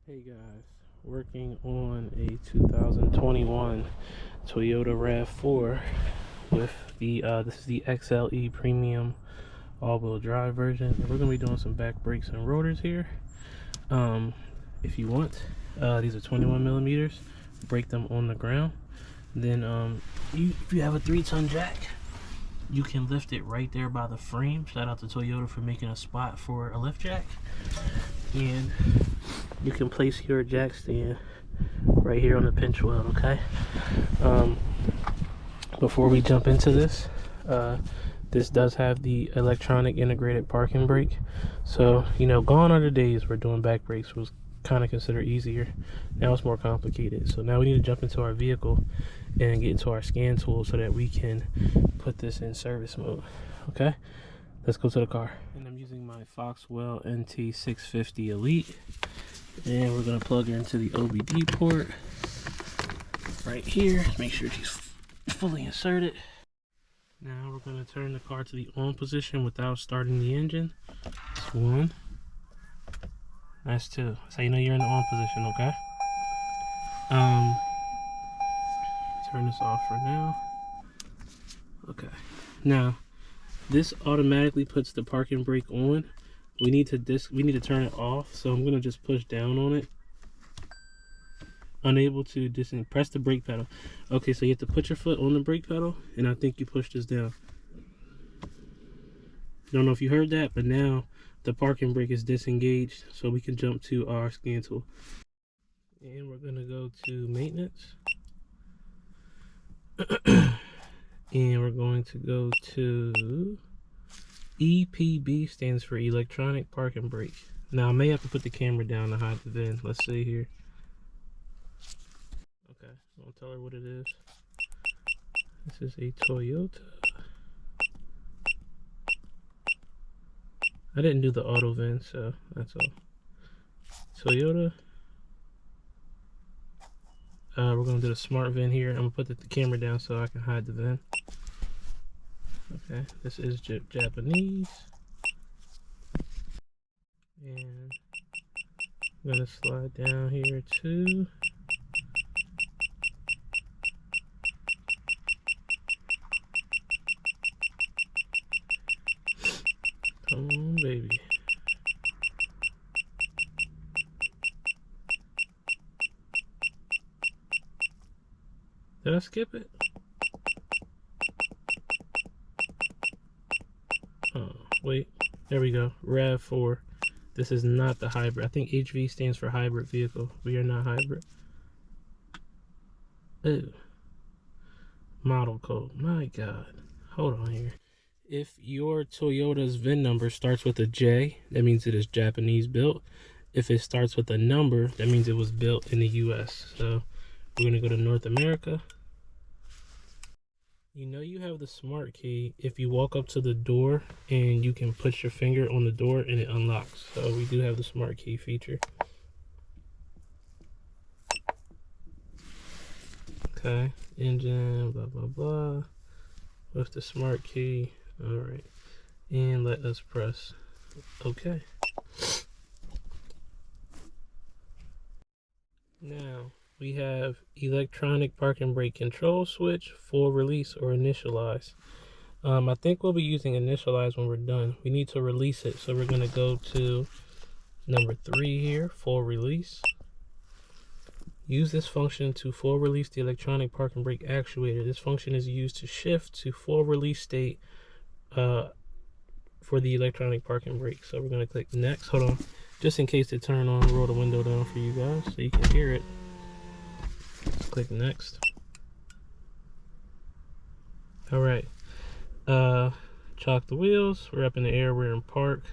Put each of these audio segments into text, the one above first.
Hey guys, working on a 2021 Toyota RAV4 with the this is the XLE premium all-wheel drive version. We're gonna be doing some back brakes and rotors here. If you want, these are 21 millimeters. Break them on the ground. Then if you have a 3-ton jack, you can lift it right there by the frame. Shout out to Toyota for making a spot for a lift jack. And you can place your jack stand right here on the pinch weld, okay? Before we jump into this, this does have the electronic integrated parking brake. So, you know, gone are the days where doing back brakes was kind of considered easier. Now it's more complicated. So now we need to jump into our vehicle and get into our scan tool so that we can put this in service mode, okay? Let's go to the car. And I'm using my Foxwell NT650 Elite. And we're gonna plug her into the OBD port right here. Make sure she's fully inserted. Now we're gonna turn the car to the on position without starting the engine. That's 1. That's 2. That's how you know you're in the on position, okay? Turn this off for now. Okay. Now, this automatically puts the parking brake on. We need to turn it off, so I'm gonna just push down on it. Unable to press the brake pedal. Okay, so you have to put your foot on the brake pedal, and I think you push this down. Don't know if you heard that, but now the parking brake is disengaged, so we can jump to our scan tool. And we're gonna go to maintenance. And we're going to go to EPB, stands for electronic parking brake. Now I may have to put the camera down to hide the VIN. Let's see here. Okay, I'll tell her what it is. This is a Toyota. I didn't do the auto VIN, so that's all. Toyota. We're gonna do the smart VIN here. I'm gonna put the camera down so I can hide the VIN. Okay, this is Japanese. And I'm gonna slide down here too. Come on, baby. Did I skip it? Oh, wait. There we go. RAV4. This is not the hybrid. I think HV stands for hybrid vehicle. We are not hybrid. Ew. Model code. My God. Hold on here. If your Toyota's VIN number starts with a J, that means it is Japanese built. If it starts with a number, that means it was built in the US. So we're gonna go to North America. You know you have the smart key if you walk up to the door and you can put your finger on the door and it unlocks. So we do have the smart key feature. Okay, engine, blah, blah, blah. With the smart key. All right, and let us press OK. Now we have electronic parking brake control switch, full release or initialize. I think we'll be using initialize when we're done. We need to release it, so we're going to go to number 3 here, full release. Use this function to full release the electronic parking brake actuator. This function is used to shift to full release state for the electronic parking brake. So we're going to click next. Hold on, just in case they turn on, roll the window down for you guys so you can hear it. Click next. All right, chalk the wheels. We're up in the air. We're in park.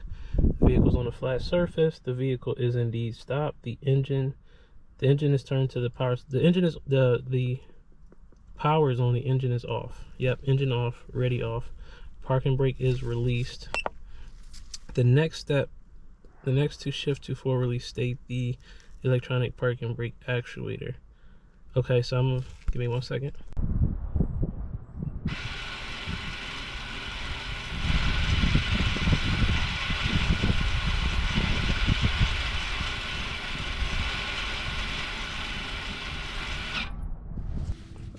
Vehicle's on a flat surface. The vehicle is indeed stopped. The engine is turned to the power. The engine is the power is on. The engine is off. Yep, engine off. Ready off. Parking brake is released. The next step, the next to shift to full release state, the electronic parking brake actuator. Okay, so give me 1 second.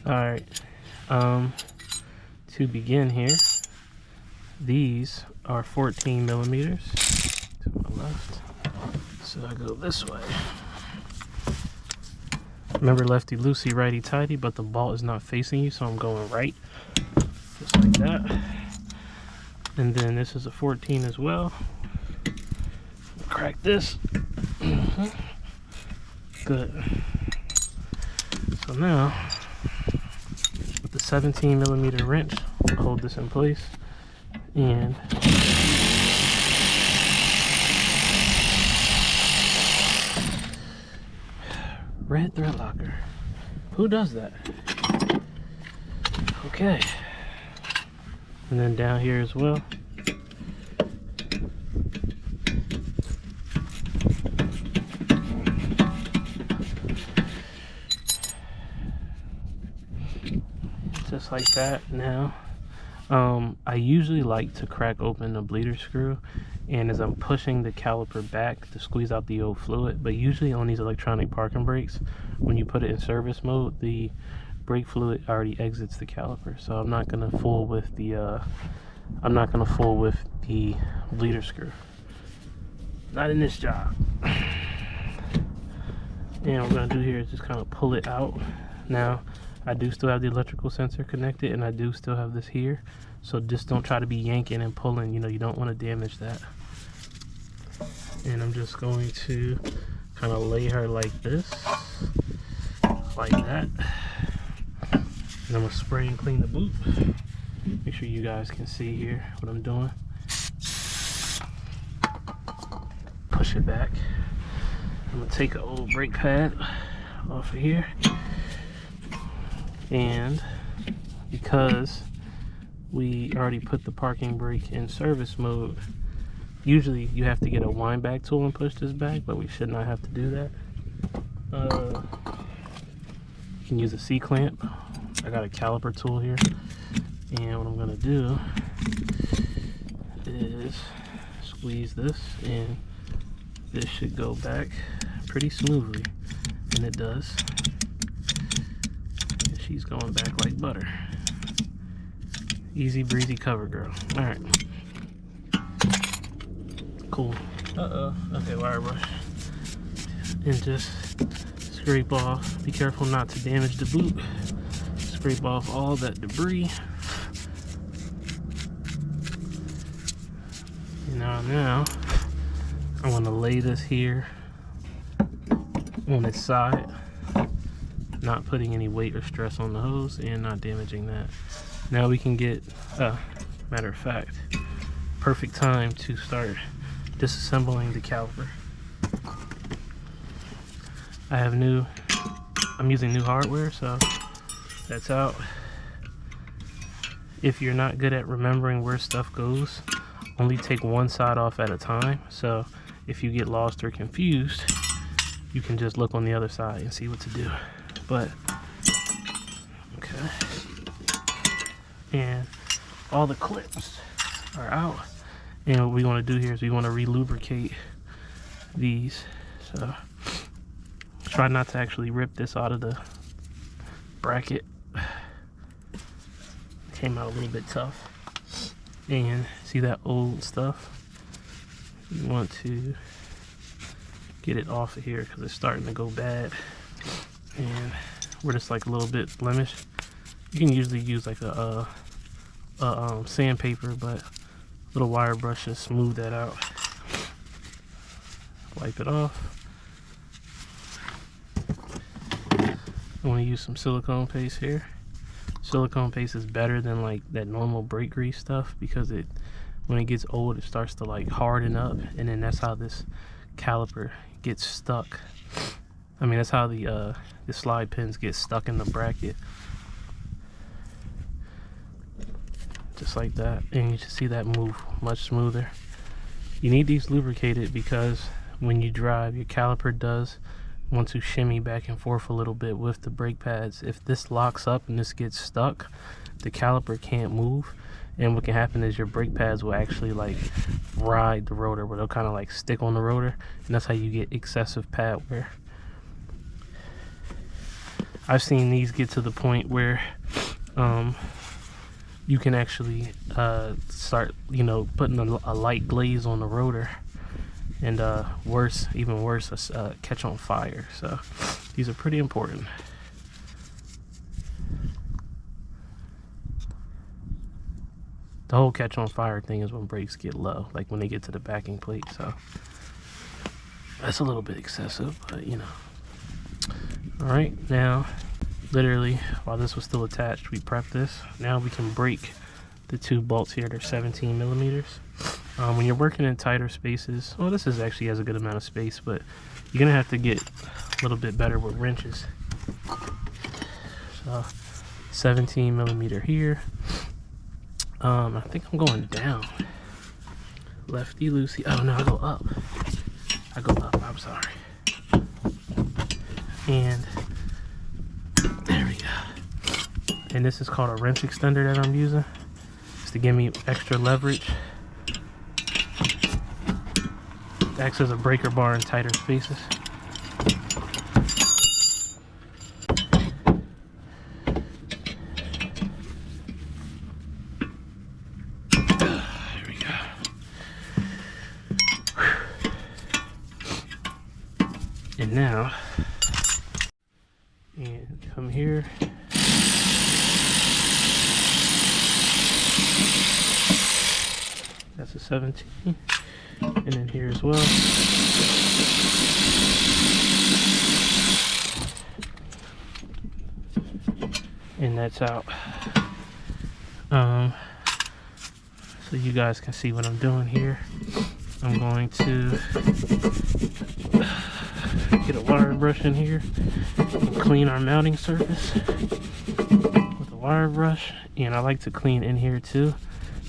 Alright, to begin here, these are 14 millimeters to my left. So I go this way. Remember, lefty loosey, righty tighty, but the ball is not facing you, so I'm going right, just like that. And then this is a 14 as well. Crack this. Good. So now, with the 17 millimeter wrench, I'll hold this in place and red thread locker. Who does that? Okay. And then down here as well. Just like that. Now, I usually like to crack open the bleeder screw, and as I'm pushing the caliper back to squeeze out the old fluid, but usually on these electronic parking brakes, when you put it in service mode, the brake fluid already exits the caliper, so I'm not gonna fool with the bleeder screw. Not in this job. And what we're gonna do here is just kind of pull it out. Now, I do still have the electrical sensor connected, and I do still have this here, so just don't try to be yanking and pulling, you know, you don't want to damage that. And I'm just going to kind of lay her like this, like that. And I'm gonna spray and clean the boot. Make sure you guys can see here what I'm doing. Push it back. I'm gonna take an old brake pad off of here. And because we already put the parking brake in service mode, usually you have to get a wind back tool and push this back, but we should not have to do that. You can use a C-clamp. I got a caliper tool here, and what I'm gonna do is squeeze this, and this should go back pretty smoothly, and it does. She's going back like butter. Easy breezy cover girl. Alright. Cool. Okay, wire brush. And just scrape off. Be careful not to damage the boot. Scrape off all that debris. And now I'm gonna lay this here on its side, not putting any weight or stress on the hose and not damaging that. Now we can get, matter of fact, perfect time to start disassembling the caliper. I'm using new hardware, so that's out. If you're not good at remembering where stuff goes, only take one side off at a time. So if you get lost or confused, you can just look on the other side and see what to do. But okay, and all the clips are out, and what we want to do here is we want to re-lubricate these. So try not to actually rip this out of the bracket. Came out a little bit tough, and see that old stuff, you want to get it off of here because it's starting to go bad. And we're just like a little bit blemished. You can usually use like a sandpaper, but a little wire brush to smooth that out. Wipe it off. I want to use some silicone paste here. Silicone paste is better than like that normal brake grease stuff, because when it gets old, it starts to like harden up, and then that's how this caliper gets stuck. I mean, that's how the slide pins get stuck in the bracket. Just like that. And you should see that move much smoother. You need these lubricated because when you drive, your caliper does want to shimmy back and forth a little bit with the brake pads. If this locks up and this gets stuck, the caliper can't move. And what can happen is your brake pads will actually like ride the rotor, where they'll kind of like stick on the rotor. And that's how you get excessive pad wear. I've seen these get to the point where you can actually start, you know, putting a light glaze on the rotor, and even worse, catch on fire. So these are pretty important. The whole catch on fire thing is when brakes get low, like when they get to the backing plate. So that's a little bit excessive, but you know. All right, now literally while this was still attached, we prepped this. Now we can break the two bolts here. They're 17 millimeters. When you're working in tighter spaces, well, this is actually has a good amount of space, but you're gonna have to get a little bit better with wrenches. So 17 millimeter here. I think I'm going down. Lefty loosey. Oh no, I go up. I'm sorry. And there we go. And this is called a wrench extender that I'm using. It's to give me extra leverage. It acts as a breaker bar in tighter spaces. And now, and come here. That's a 17. And then here as well. And that's out. So you guys can see what I'm doing here. I'm going to get a wire brush in here and clean our mounting surface with a wire brush. And I like to clean in here too,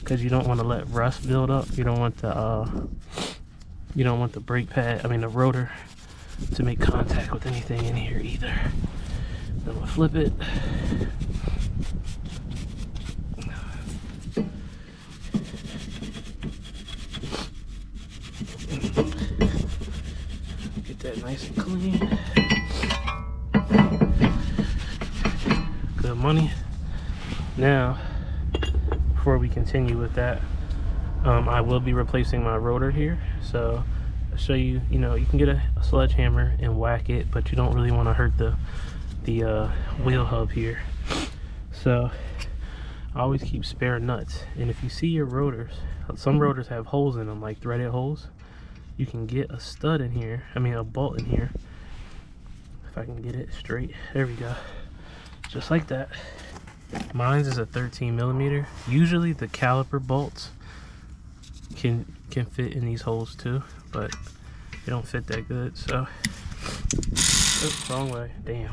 because you don't want to let rust build up. You don't want the brake pad, the rotor, to make contact with anything in here either. Then we'll flip it. Get that nice and clean. Good money. Now, before we continue with that, I will be replacing my rotor here. So I'll show you, you can get a sledgehammer and whack it, but you don't really want to hurt the wheel hub here. So I always keep spare nuts. And if you see your rotors, some rotors have holes in them, like threaded holes. You can get a stud in here, a bolt in here. If I can get it straight, there we go. Just like that. Mine's is a 13 millimeter. Usually the caliper bolts can fit in these holes too, but they don't fit that good. So, oops, wrong way. Damn.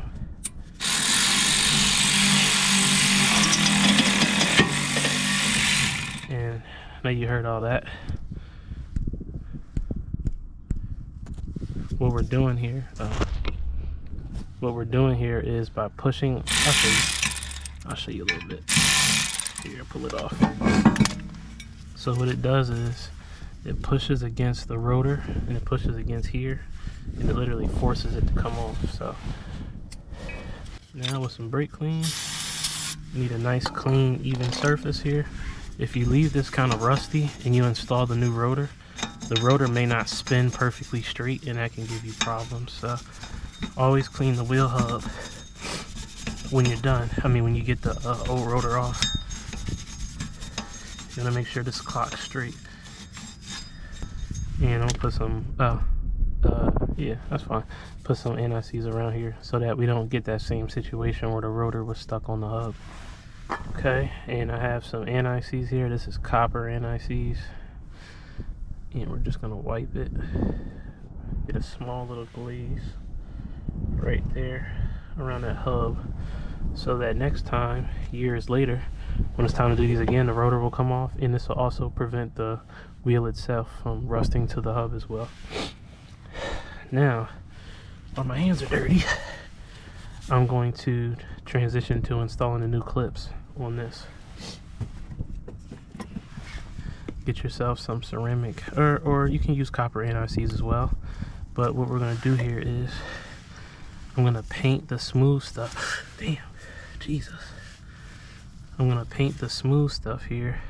And I know you heard all that. What we're doing here is by pushing. I'll show you a little bit. Here, pull it off. So what it does is it pushes against the rotor and it pushes against here, and it literally forces it to come off. So now with some brake clean, you need a nice clean even surface here. If you leave this kind of rusty and you install the new rotor, the rotor may not spin perfectly straight, and that can give you problems. So always clean the wheel hub when you're done. When you get the old rotor off. You want to make sure this clock's straight. And I'll put some, yeah, that's fine. Put some NICs around here so that we don't get that same situation where the rotor was stuck on the hub. Okay, and I have some NICs here. This is copper NICs. And we're just gonna wipe it. Get a small little glaze right there around that hub, so that next time, years later, when it's time to do these again, the rotor will come off, and this will also prevent the wheel itself from rusting to the hub as well. Now, while my hands are dirty, I'm going to transition to installing the new clips on this. Get yourself some ceramic, or you can use copper NICs as well. But what we're going to do here is I'm gonna paint the smooth stuff. Damn, Jesus. I'm gonna paint the smooth stuff here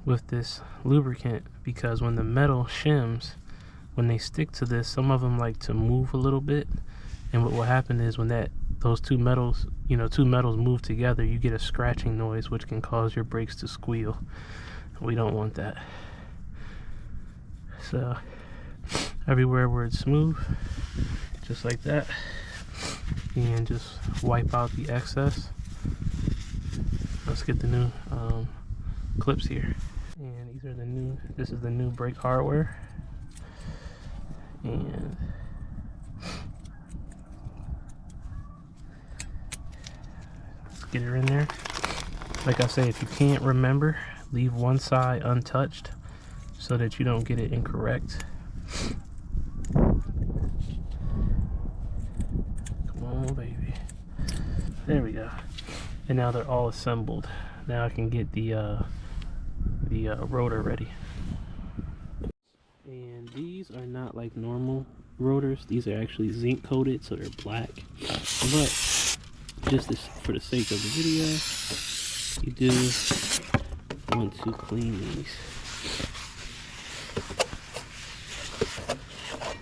with this lubricant, because when the metal shims, when they stick to this, some of them like to move a little bit, and what will happen is when those two metals move together, you get a scratching noise which can cause your brakes to squeal. We don't want that. So everywhere where it's smooth, just like that, and just wipe out the excess. Let's get the new clips here, and these are the new, this is the new brake hardware, and let's get her in there. Like I say, if you can't remember, leave one side untouched so that you don't get it incorrect. Come on, baby. There we go. And now they're all assembled. Now I can get the rotor ready. And these are not like normal rotors. These are actually zinc coated, so they're black. But just for the sake of the video, you do want to clean these.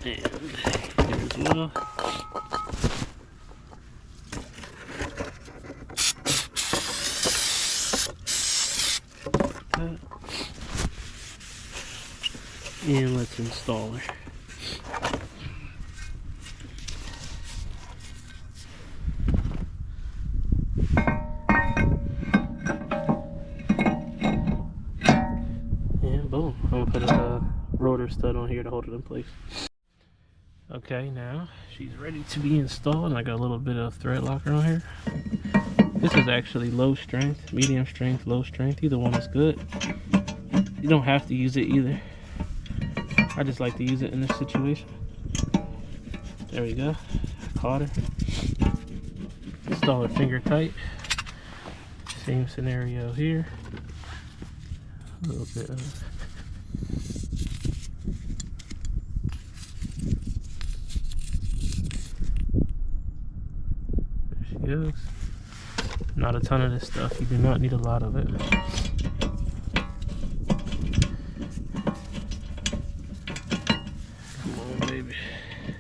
And here as well. And let's install her. And boom, I'm gonna put a rotor stud on here to hold it in place. Okay, now she's ready to be installed, and I got a little bit of thread locker on here. This is actually low strength, medium strength, low strength. Either one is good. You don't have to use it either. I just like to use it in this situation. There we go. Caught her. Install her finger tight. Same scenario here. A little bit of there she goes. Not a ton of this stuff. You do not need a lot of it.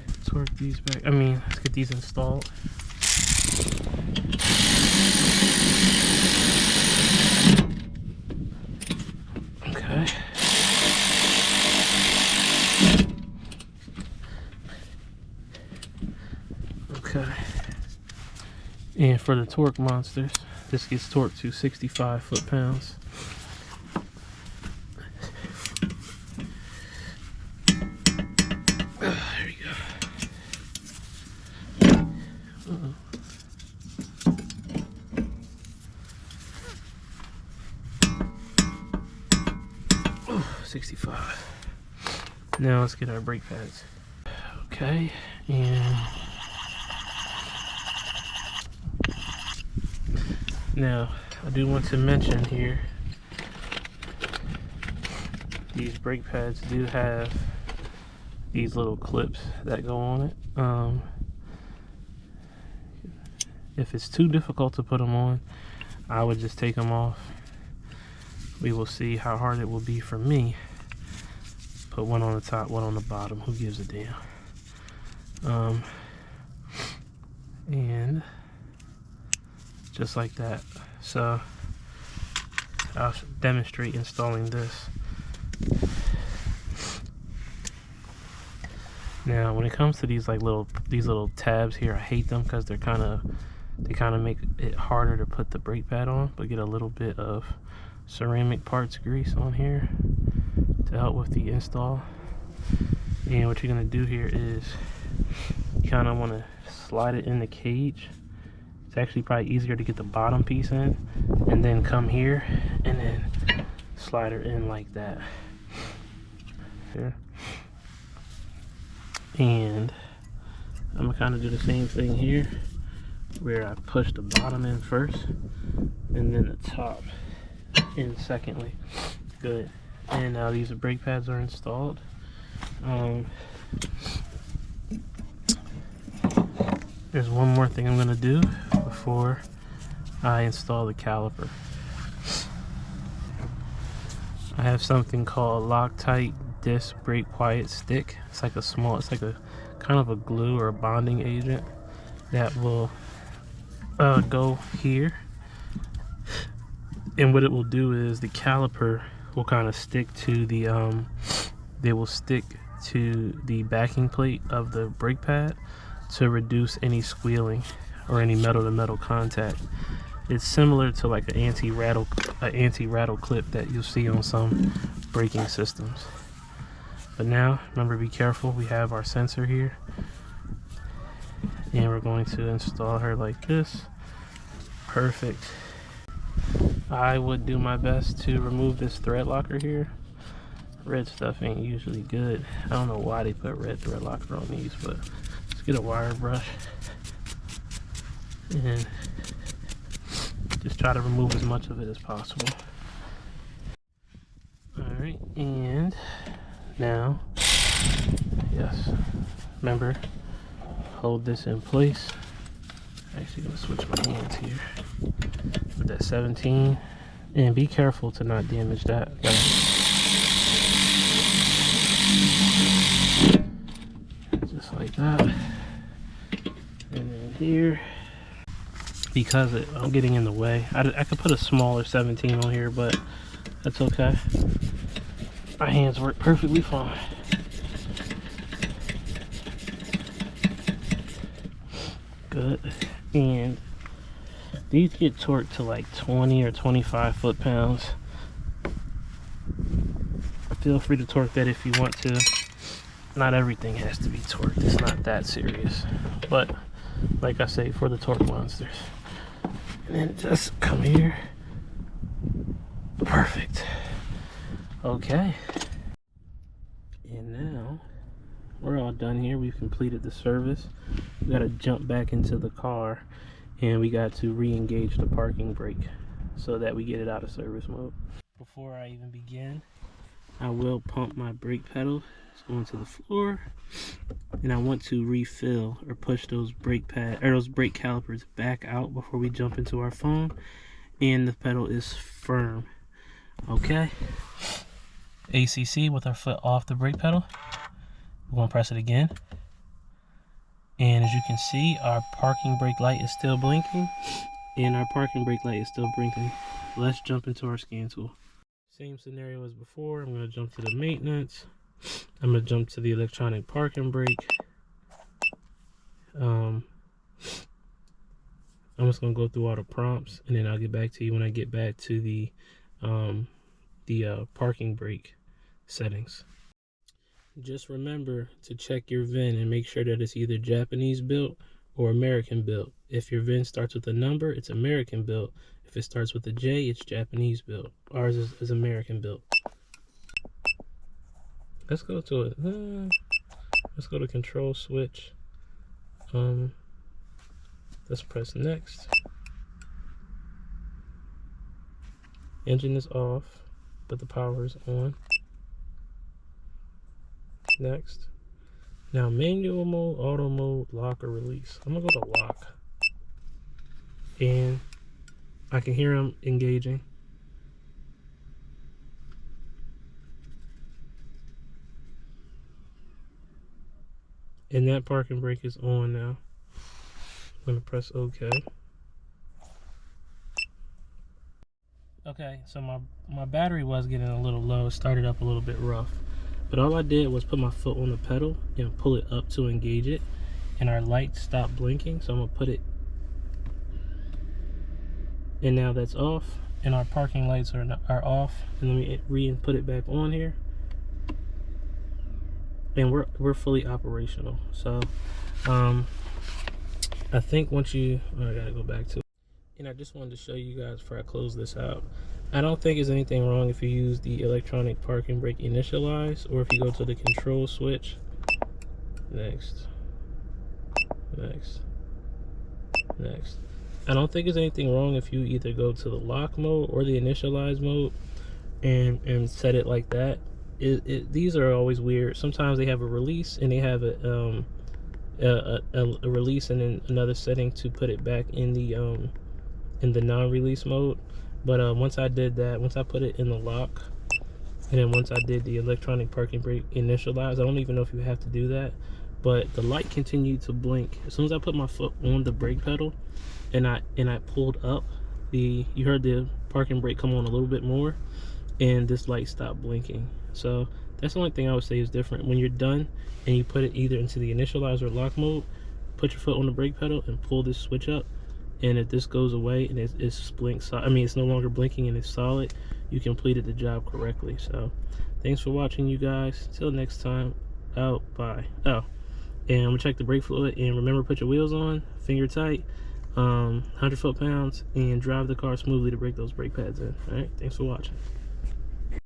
Let's work these back. Let's get these installed. Okay. Okay. And for the torque monsters, this gets torqued to 65 foot-pounds. There you go. Uh-oh. 65. Now let's get our brake pads. Okay, and now I do want to mention here, these brake pads do have these little clips that go on it. If it's too difficult to put them on, I would just take them off. We will see how hard it will be for me. Put one on the top, one on the bottom. Who gives a damn? And just like that. So I'll demonstrate installing this. Now, when it comes to these little tabs here, I hate them because they kind of make it harder to put the brake pad on. But get a little bit of ceramic parts grease on here to help with the install. And what you're gonna do here is you kind of want to slide it in the cage. It's actually probably easier to get the bottom piece in, and then come here and then slide her in like that. Here. And I'm gonna kind of do the same thing here, where I push the bottom in first and then the top in secondly. Good. And now these brake pads are installed. There's one more thing I'm gonna do before I install the caliper. I have something called Loctite Disc Brake Quiet Stick. It's like a kind of a glue or a bonding agent that will go here. And what it will do is the caliper will kind of stick to the they will stick to the backing plate of the brake pad to reduce any squealing or any metal to metal contact. It's similar to like an anti-rattle clip that you'll see on some braking systems. But now remember, be careful, we have our sensor here and we're going to install her like this. Perfect. I would do my best to remove this thread locker here. Red stuff ain't usually good. I don't know why they put red thread locker on these, but let's get a wire brush and just try to remove as much of it as possible. Alright, and now, yes, remember, hold this in place. I'm actually gonna switch my hands here with that 17, and be careful to not damage that. Just like that. And then here, because I'm getting in the way, I could put a smaller 17 on here, but that's okay. My hands work perfectly fine. Good. And these get torqued to like 20 or 25 foot-pounds. Feel free to torque that if you want to. Not everything has to be torqued. It's not that serious. But like I say, for the torque monsters. And then just come here. Perfect. Okay. And now we're all done here. We've completed the service. We got to jump back into the car and we got to re-engage the parking brake so that we get it out of service mode. Before I even begin, I will pump my brake pedal onto the floor, and I want to refill or push those brake calipers back out before we jump into our phone, and the pedal is firm. Okay. ACC with our foot off the brake pedal. We're going to press it again. And as you can see, our parking brake light is still blinking and our parking brake light is still blinking. Let's jump into our scan tool. Same scenario as before. I'm going to jump to the maintenance. I'm going to jump to the electronic parking brake. I'm just going to go through all the prompts and then I'll get back to you when I get back to the parking brake settings. Just remember to check your VIN and make sure that it's either Japanese built or American built. If your VIN starts with a number, it's American built. If it starts with a J, it's Japanese built. Ours is American built. Let's go to it. Let's go to control switch. Let's press next. Engine is off, but the power is on. Next. Now manual mode, auto mode, lock or release. I'm gonna go to lock. And I can hear him engaging. And that parking brake is on now. I'm gonna press OK. Okay, so my battery was getting a little low. It started up a little bit rough. But all I did was put my foot on the pedal and pull it up to engage it. And our light stopped blinking. So I'm gonna put it. And now that's off. And our parking lights are off. And let me re-put it back on here. And we're fully operational. So I think once you, I gotta go back to it. And I just wanted to show you guys before I close this out. I don't think there's anything wrong if you use the electronic parking brake initialize, or if you go to the control switch. Next. Next. Next. I don't think there's anything wrong if you either go to the lock mode or the initialize mode and set it like that. These are always weird. Sometimes they have a release and they have a a release and then another setting to put it back in the non-release mode. But once I did that, once I put it in the lock, and then once I did the electronic parking brake initialize, I don't even know if you have to do that, but the light continued to blink. As soon as I put my foot on the brake pedal and I pulled up, you heard the parking brake come on a little bit more, and this light stopped blinking. So that's the only thing I would say is different. When you're done and you put it either into the initialize or lock mode, put your foot on the brake pedal and pull this switch up, and if this goes away and it's no longer blinking and it's solid, you completed the job correctly. So thanks for watching, you guys. Till next time, out. Bye. Oh, and I'm gonna check the brake fluid, and remember, put your wheels on, finger tight, 100 foot-pounds, and drive the car smoothly to break those brake pads in. All right, thanks for watching.